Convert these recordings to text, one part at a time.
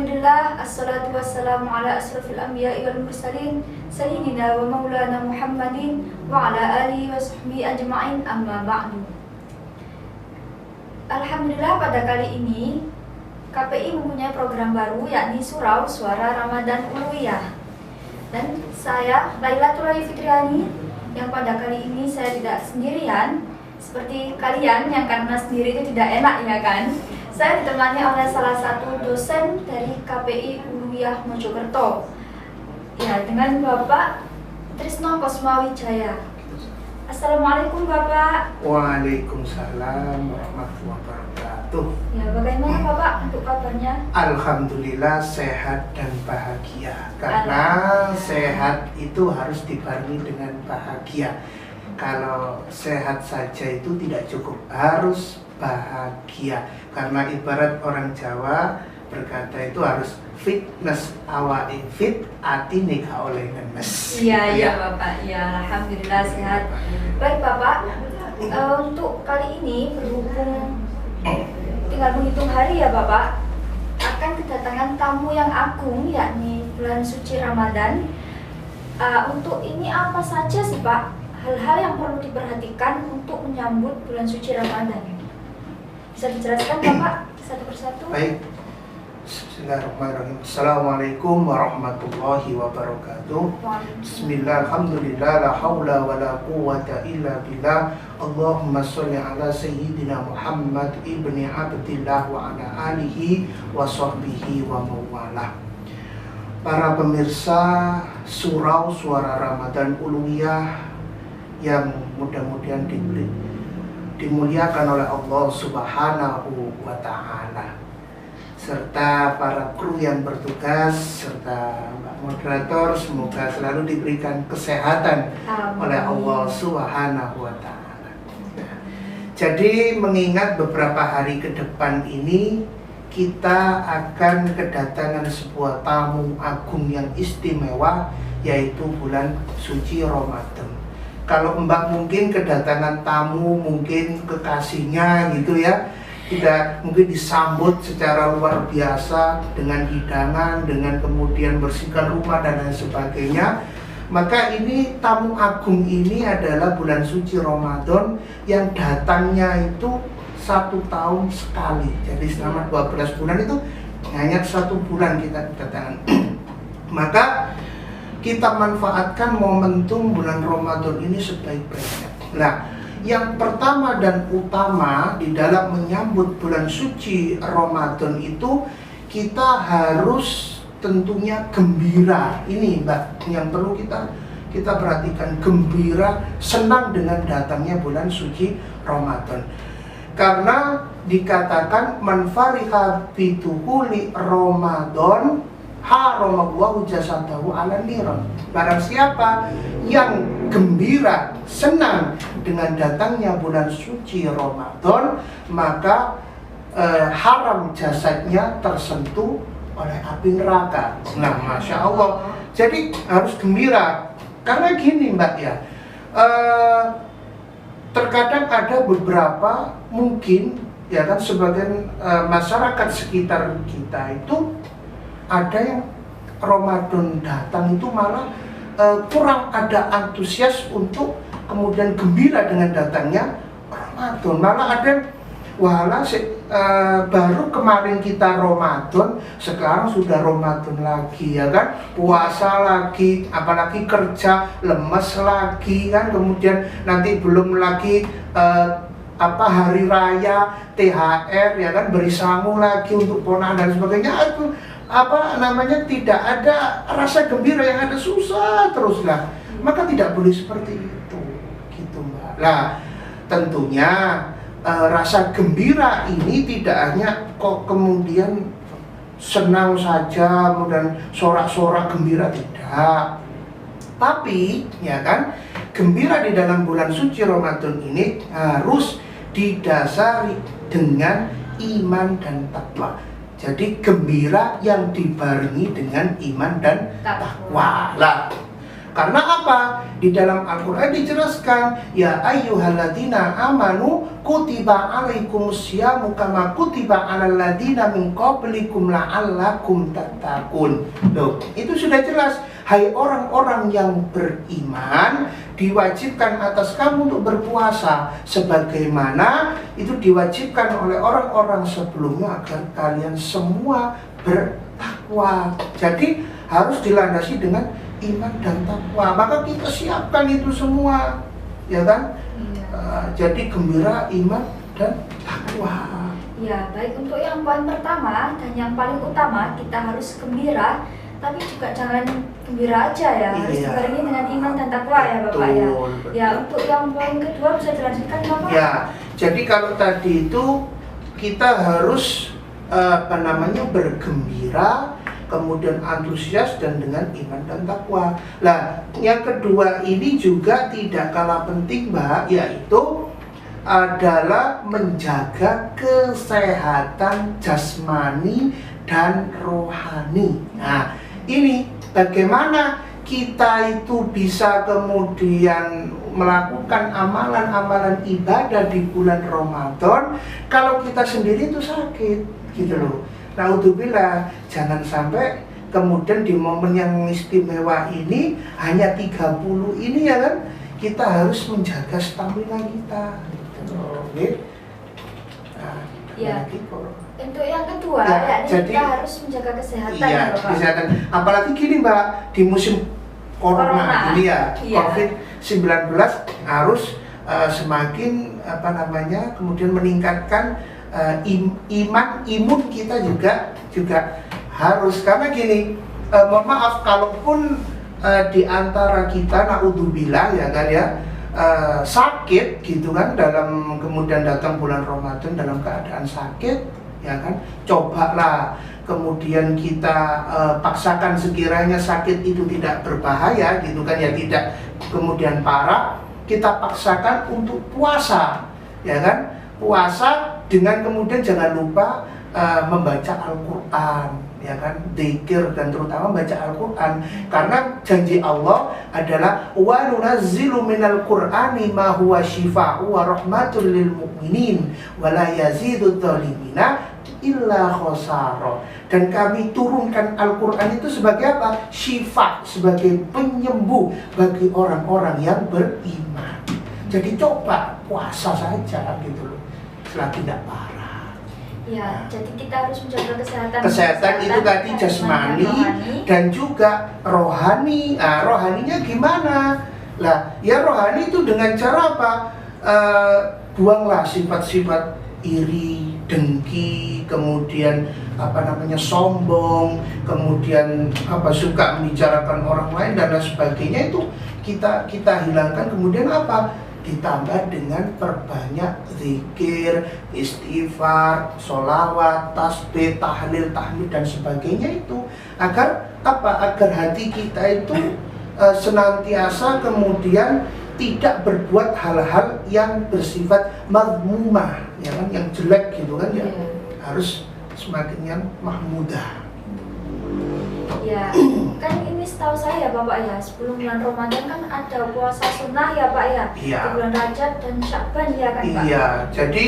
Alhamdulillah, assalatu wassalamu ala asrafil anbiya'i wal mursalin Sayyidina wa maulana Muhammadin wa ala alihi wa sahbihi ajma'in, amma ba'du. Alhamdulillah, pada kali ini KPI mempunyai program baru, yakni Surau Suara Ramadan Uluwiyah. Dan saya, Lailatul Fitriani, yang pada kali ini saya tidak sendirian seperti kalian yang karena sendiri itu tidak enak, ya kan? Saya ditemani oleh salah satu dosen dari KPI Uluwiyah Mojokerto, ya, dengan Bapak Trisno Kosmawijaya. Assalamualaikum Bapak. Waalaikumsalam warahmatullahi wabarakatuh. Ya, bagaimana Bapak untuk kabarnya? Alhamdulillah sehat dan bahagia. Karena sehat itu harus dibarengi dengan bahagia. Kalau sehat saja itu tidak cukup, harus bahagia. Karena ibarat orang Jawa berkata itu harus fitness awake fit, ati nikah oleh nemes. Iya Bapak, ya alhamdulillah sehat. Baik Bapak, untuk kali ini berhubung tinggal menghitung hari ya Bapak, akan kedatangan tamu yang agung, yakni bulan suci Ramadan. Untuk ini apa saja sih Pak hal-hal yang perlu diperhatikan untuk menyambut bulan suci Ramadan? Bisa dijelaskan Bapak satu persatu? Baik. Bismillahirrahmanirrahim. Assalamualaikum warahmatullahi wabarakatuh. Bismillah, alhamdulillah, la hawla wa la quwwata illa billah. Allahumma sholli ala sayyidina Muhammad ibni Abdillah wa ala alihi wa sahbihi wa mawalah. Para pemirsa Surau Suara Ramadan Uluwiyah yang mudah-mudahan dimuliakan oleh Allah Subhanahu wa ta'ala, serta para kru yang bertugas, serta Mbak Moderator, semoga selalu diberikan kesehatan oleh Allah Subhanahu wa ta'ala. Jadi mengingat beberapa hari ke depan ini kita akan kedatangan sebuah tamu agung yang istimewa, yaitu bulan suci Ramadan. Kalau Mbak mungkin kedatangan tamu, mungkin kekasihnya gitu ya, tidak mungkin disambut secara luar biasa dengan hidangan, dengan kemudian bersihkan rumah dan lain sebagainya. Maka ini tamu agung ini adalah bulan suci Ramadan yang datangnya itu 1 tahun sekali. Jadi selama 12 bulan itu hanya 1 bulan kita kedatangan. Maka kita manfaatkan momentum bulan Ramadan ini sebaik-baiknya. Nah, yang pertama dan utama di dalam menyambut bulan suci Ramadan itu kita harus tentunya gembira. Ini Mbak yang perlu kita perhatikan, gembira, senang dengan datangnya bulan suci Ramadan. Karena dikatakan man fariha bituhuli Ramadan haramallahu jasadahu ala niran. Barang siapa yang gembira, senang dengan datangnya bulan suci Ramadan, maka haram jasadnya tersentuh oleh api neraka. Nah, Masya Allah. Jadi harus gembira. Karena gini Mbak ya, terkadang ada beberapa mungkin ya kan sebagian masyarakat sekitar kita itu ada yang Ramadan datang itu malah kurang ada antusias untuk kemudian gembira dengan datangnya Ramadan. Malah ada baru kemarin kita Ramadan, sekarang sudah Ramadan lagi ya kan, puasa lagi, apalagi kerja lemes lagi kan, kemudian nanti belum lagi hari raya, THR ya kan, beri sangu lagi untuk ponakan dan sebagainya. Itu tidak ada rasa gembira, yang ada susah terus lah. Maka tidak boleh seperti itu gitu Mbak. Nah, tentunya rasa gembira ini tidak hanya kok kemudian senang saja kemudian sorak-sorak gembira, tidak. Tapi ya kan, gembira di dalam bulan suci Ramadan ini harus didasari dengan iman dan takwa. Jadi gembira yang dibarengi dengan iman dan takwa. Lah, Karena apa? Di dalam Al-Quran dijelaskan, ya ayyuhalladzina amanu kutiba alaikumusyamu kama kutiba alal ladzina min qablikum la'allakum tattaqun. Loh, itu sudah jelas. Hai orang-orang yang beriman, diwajibkan atas kamu untuk berpuasa sebagaimana itu diwajibkan oleh orang-orang sebelumnya agar kalian semua bertakwa. Jadi harus dilandasi dengan iman dan takwa. Maka kita siapkan itu semua, ya kan? Jadi gembira, iman dan takwa. Ya, baik, untuk yang poin pertama dan yang paling utama, kita harus gembira, tapi juga jangan gembira aja ya, harus dibarengi dengan iman dan takwa ya Bapak ya. Ya, untuk yang poin kedua bisa dilanjutkan Bapak? Ya, jadi kalau tadi itu kita harus bergembira, kemudian antusias dan dengan iman dan takwa. Nah, yang kedua ini juga tidak kalah penting Mbak, yaitu adalah menjaga kesehatan jasmani dan rohani. Nah, ini bagaimana kita itu bisa kemudian melakukan amalan-amalan ibadah di bulan Ramadan kalau kita sendiri itu sakit, gitu loh. Naudzubillah, jangan sampai kemudian di momen yang istimewa ini hanya 30 ini ya kan, kita harus menjaga stamina kita. Oke. Nah, ya. Untuk yang kedua, ya, yakni jadi, kita harus menjaga kesehatan iya, ya Bapak. kesehatan. Apalagi gini Mbak, di musim corona ini ya, COVID-19 harus semakin kemudian meningkatkan imun kita juga harus, karena gini, mohon maaf kalaupun di antara kita naudzubillah ya kan ya, sakit gitu kan, dalam kemudian datang bulan Ramadan dalam keadaan sakit ya kan, cobalah kemudian kita paksakan sekiranya sakit itu tidak berbahaya gitu kan ya, tidak kemudian parah, kita paksakan untuk puasa ya kan, puasa dengan kemudian jangan lupa membaca Al-Quran ya kan, dzikir dan terutama baca Al-Quran, karena janji Allah adalah wa nunazzilu minal Qur'ani ma huwa shifaa'u wa rahmatul lil mu'minin wa la yazidud dhalimina illa khosara. Dan kami turunkan Al-Quran itu sebagai apa? Syifa, sebagai penyembuh bagi orang-orang yang beriman. Jadi coba puasa saja gitu loh, selagi tidak parah. Ya, jadi kita harus menjaga kesehatan. Kesehatan itu tadi jasmani dan juga rohani. Nah, rohaninya gimana? Lah, ya rohani itu dengan cara apa? Buanglah sifat-sifat iri, dengki, kemudian sombong, kemudian suka membicarakan orang lain dan lain sebagainya, itu kita hilangkan. Kemudian apa? Ditambah dengan perbanyak zikir, istighfar, sholawat, tasbih, tahlil, tahmid dan sebagainya, itu agar agar hati kita itu senantiasa kemudian tidak berbuat hal-hal yang bersifat mazmumah ya kan, yang jelek gitu kan ya. Harus semakin yang mahmudah. Ya, kan ini setahu saya ya Bapak ya, sebelum bulan Ramadan kan ada puasa sunnah ya Pak ya, Iya. di bulan Rajab dan Syakban ya kan Pak? Iya, jadi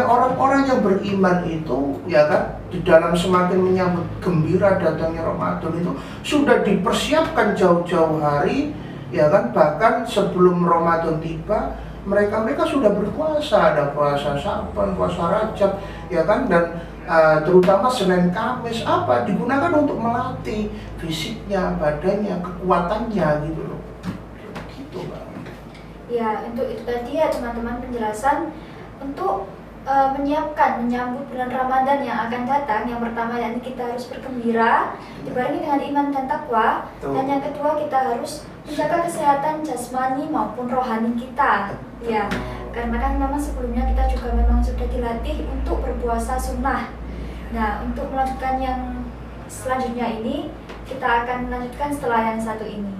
orang-orang yang beriman itu ya kan, di dalam semakin menyambut gembira datangnya Ramadan itu sudah dipersiapkan jauh-jauh hari ya kan, bahkan sebelum Ramadan tiba mereka sudah berpuasa, ada puasa Syakban, puasa Rajab ya kan, dan terutama Senin Kamis digunakan untuk melatih fisiknya, badannya, kekuatannya gitu loh. Gitu Bang. Ya, untuk itu tadi ya teman-teman penjelasan untuk menyambut bulan Ramadan yang akan datang. Yang pertama yakni kita harus bergembira dibarengi dengan iman dan takwa. Dan yang kedua kita harus menjaga kesehatan jasmani maupun rohani kita. Ya, karena kan memang sebelumnya kita juga memang sudah dilatih untuk berpuasa sunnah. Nah, untuk melanjutkan yang selanjutnya ini, kita akan melanjutkan setelah yang satu ini.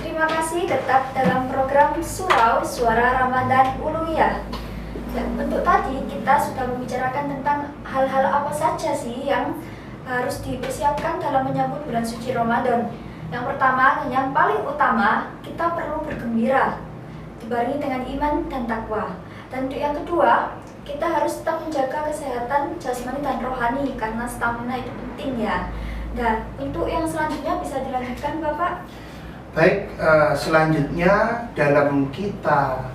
Terima terima kasih tetap dalam program Surau Suara Ramadan Uluwiyah. Dan untuk tadi kita sudah membicarakan tentang hal-hal apa saja sih yang harus dipersiapkan dalam menyambut bulan suci Ramadan. Yang pertama dan yang paling utama, kita perlu bergembira dibarengi dengan iman dan takwa. Dan untuk yang kedua, kita harus tetap menjaga kesehatan jasmani dan rohani karena stamina itu penting ya. Dan untuk yang selanjutnya bisa dilanjutkan Bapak. Baik, selanjutnya dalam kita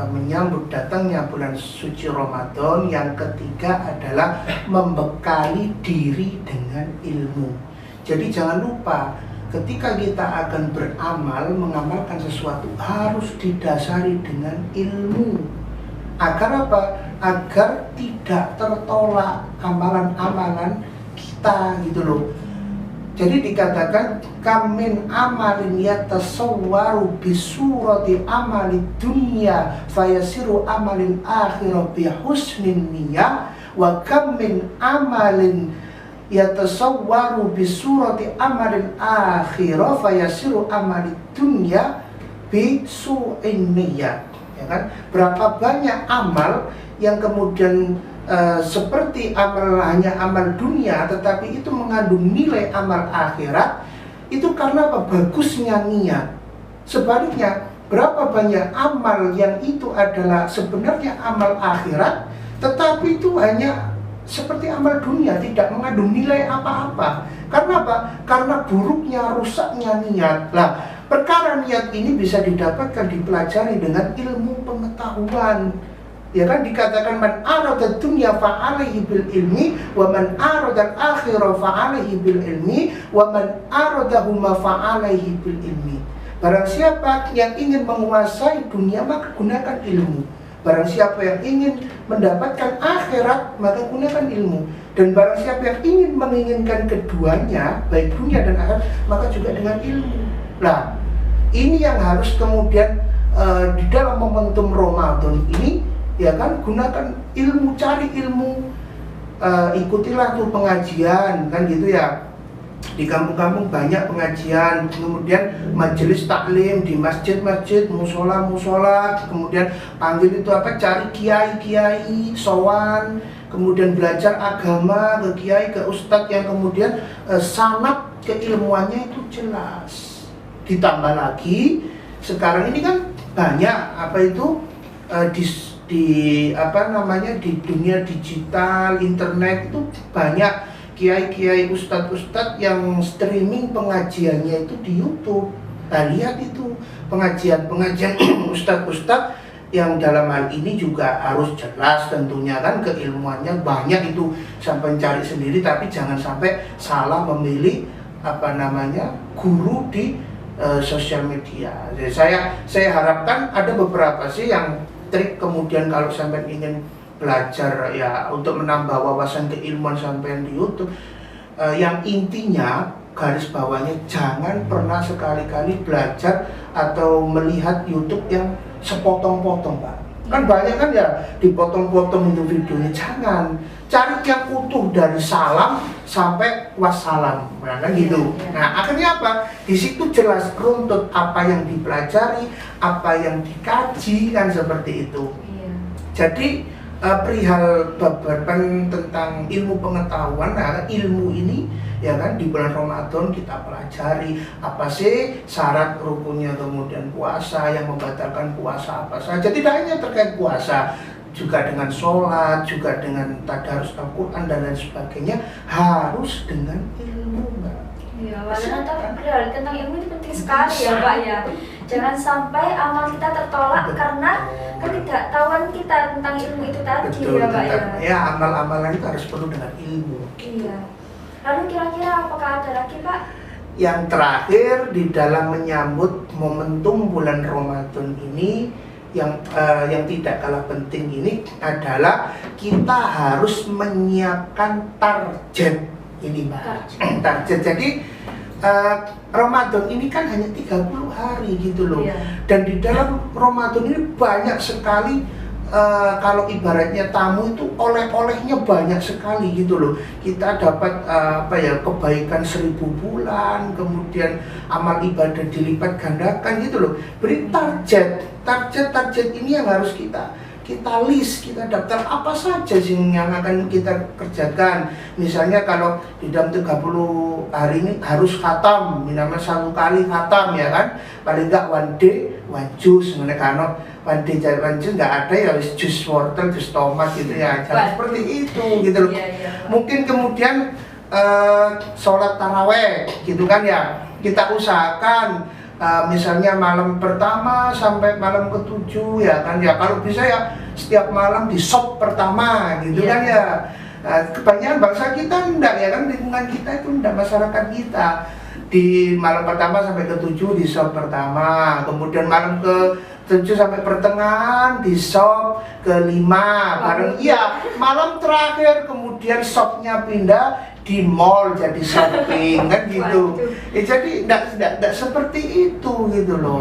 menyambut datangnya bulan suci Ramadan, yang ketiga adalah membekali diri dengan ilmu. Jadi jangan lupa, ketika kita akan beramal, mengamalkan sesuatu harus didasari dengan ilmu. Agar apa? Agar tidak tertolak amalan-amalan kita gitu loh. Jadi dikatakan kamin amalin yatasawwaru bisurati amali dunya fayasiru amalin akhirah bihusnin niyah wa kamin amalin yatasawwaru bisurati amalin akhirah fayasiru amali dunya bisu'in niyah. Ya kan? Berapa banyak amal yang kemudian seperti hanya amal dunia, tetapi itu mengandung nilai amal akhirat, itu karena apa? Bagusnya niat. Sebaliknya, berapa banyak amal yang itu adalah sebenarnya amal akhirat, tetapi itu hanya seperti amal dunia, tidak mengandung nilai apa-apa. Karena apa? Karena buruknya, rusaknya niat. Lah, perkara niat ini bisa didapatkan, dipelajari dengan ilmu pengetahuan. Ya kan, dikatakan man arada dunya fa'alaihi bil ilmi wa man arada al-akhirah fa'alaihi bil ilmi wa man aradahuma fa'alaihi bil ilmi. Barang siapa yang ingin menguasai dunia, maka gunakan ilmu. Barang siapa yang ingin mendapatkan akhirat, maka gunakan ilmu. Dan barang siapa yang ingin menginginkan keduanya, baik dunia dan akhirat, maka juga dengan ilmu. Nah, ini yang harus kemudian di dalam momentum Ramadan ini, ya kan, gunakan ilmu, cari ilmu, ikutilah tuh pengajian, kan gitu ya. Di kampung-kampung banyak pengajian, kemudian majelis taklim di masjid-masjid, musola-musola, kemudian panggil itu apa, cari kiai-kiai, sowan, kemudian belajar agama ke kiai, ke ustadz yang kemudian sanad keilmuannya itu jelas. Ditambah lagi, sekarang ini kan banyak apa itu di dunia digital, internet itu banyak kiai-kiai, ustadz-ustadz yang streaming pengajiannya itu di YouTube. Nah, lihat itu pengajian-pengajian ustadz-ustadz yang dalam hal ini juga harus jelas tentunya kan, keilmuannya banyak itu, sampai cari sendiri, tapi jangan sampai salah memilih guru di sosial media. Jadi saya harapkan ada beberapa sih yang trik, kemudian kalau sampai ingin belajar ya untuk menambah wawasan keilmuan sampai di YouTube, yang intinya garis bawahnya jangan pernah sekali-kali belajar atau melihat YouTube yang sepotong-potong, Pak. Kan banyak kan ya dipotong-potong itu videonya. Jangan, cari yang utuh dari salam sampai wassalam, kan gitu. Nah, akhirnya apa? Di situ jelas runtut apa yang dipelajari, apa yang dikaji, kan seperti itu. Jadi perihal babaran tentang ilmu pengetahuan, nah ilmu ini ya kan di bulan Ramadan kita pelajari apa sih syarat rukunnya, kemudian puasa, yang membatalkan puasa apa saja, tidak hanya terkait puasa, juga dengan sholat, juga dengan tadarus Al-Quran dan lain sebagainya, harus dengan ilmu, Mbak. Iya, padahal tentang ilmu itu penting sekali ya Pak ya. Jangan sampai amal kita tertolak karena ketidaktahuan kita tentang ilmu itu tadi. Betul, ya Pak ya. Ya, amal-amalan itu harus penuh dengan ilmu. Iya. Lalu kira-kira apakah ada lagi Pak? Yang terakhir di dalam menyambut momentum bulan Ramadan ini, yang tidak kalah penting ini adalah kita harus menyiapkan target ini, Mbak. Target. Jadi Ramadan ini kan hanya 30 hari gitu loh. Iya. Dan di dalam Ramadan ini banyak sekali kalau ibaratnya tamu itu oleh-olehnya banyak sekali gitu loh. Kita dapat kebaikan 1000 bulan, kemudian amal ibadah dilipat gandakan gitu loh. Beri target ini yang harus kita list, kita daftar apa saja sih yang akan kita kerjakan. Misalnya kalau di dalam 30 hari ini harus khatam, minimal 1 kali khatam ya kan. Paling enggak one day, one juice. Karena one day, one juice nggak ada ya jus wortel, jus tomat gitu ya. Jangan seperti itu gitu loh. Mungkin kemudian sholat taraweh gitu kan ya. Kita usahakan misalnya malam pertama sampai malam ke-7 ya kan ya, kalau bisa ya setiap malam di shop pertama gitu kan ya. Kebanyakan bangsa kita enggak ya kan, lingkungan kita itu enggak, masyarakat kita di malam pertama sampai ke-7 di shop pertama, kemudian malam ke-7 sampai pertengahan di shop ke-5 bareng iya, malam terakhir kemudian shopnya pindah di mall jadi shopping kan gitu. Jadi tidak seperti itu gitu loh.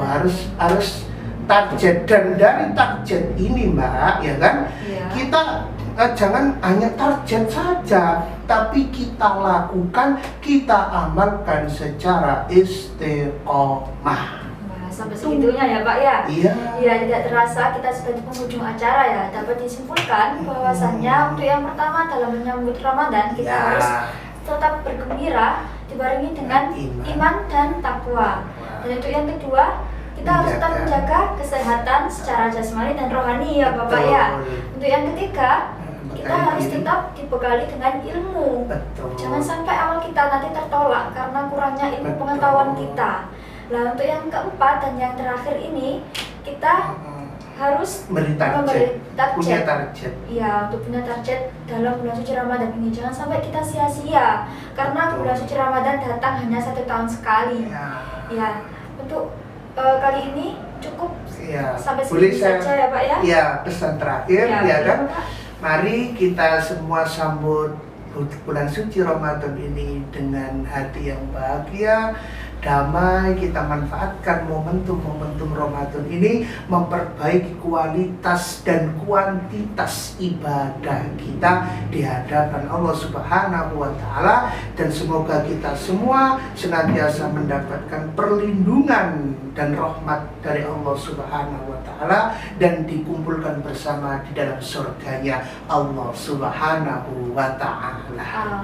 Harus target, dan dari target ini Mbak ya kan, kita jangan hanya target saja, tapi kita lakukan, kita amalkan secara istiqomah. Sampai segitunya ya Pak ya. Iya, tidak terasa kita sudah di penghujung acara ya. Dapat disimpulkan bahwasannya untuk yang pertama dalam menyambut Ramadan kita harus tetap bergembira dibarengi dengan iman dan takwa. Dan untuk yang kedua kita harus tetap menjaga kesehatan secara jasmani dan rohani ya Bapak ya. Untuk yang ketiga kita harus tetap dibekali dengan ilmu. Jangan sampai awal kita nanti tertolak karena kurangnya ilmu pengetahuan kita. Nah, untuk yang keempat dan yang terakhir ini kita harus punya target. Iya, untuk punya target dalam bulan suci Ramadan ini. Jangan sampai kita sia-sia karena bulan suci Ramadan datang hanya 1 tahun sekali. Ya, untuk kali ini cukup sampai sini saja ya Pak ya. Iya, pesan terakhir ya kan. Mari kita semua sambut bulan suci Ramadan ini dengan hati yang bahagia, damai. Kita manfaatkan momentum Ramadan ini memperbaiki kualitas dan kuantitas ibadah kita di hadapan Allah Subhanahu wa Ta'ala, dan semoga kita semua senantiasa mendapatkan perlindungan dan rahmat dari Allah Subhanahu wa Ta'ala dan dikumpulkan bersama di dalam surganya Allah Subhanahu wa Ta'ala.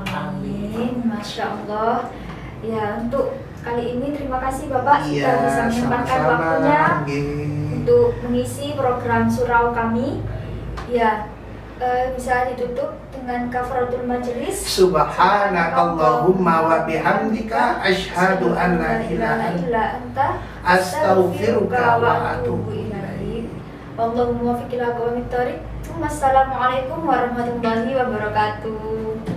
Amin. Masya Allah. Ya, untuk kali ini terima kasih Bapak sudah bisa menyempatkan waktunya untuk mengisi program surau kami. Ya, bisa ditutup dengan kafaratul majelis. Subhanakallahumma wa bihamdika asyhadu an la ilaha illa anta astaghfiruka wa atubu ilaik. Allahumma waffiq ila aqwamit thoriq. Wassalamualaikum warahmatullahi wabarakatuh.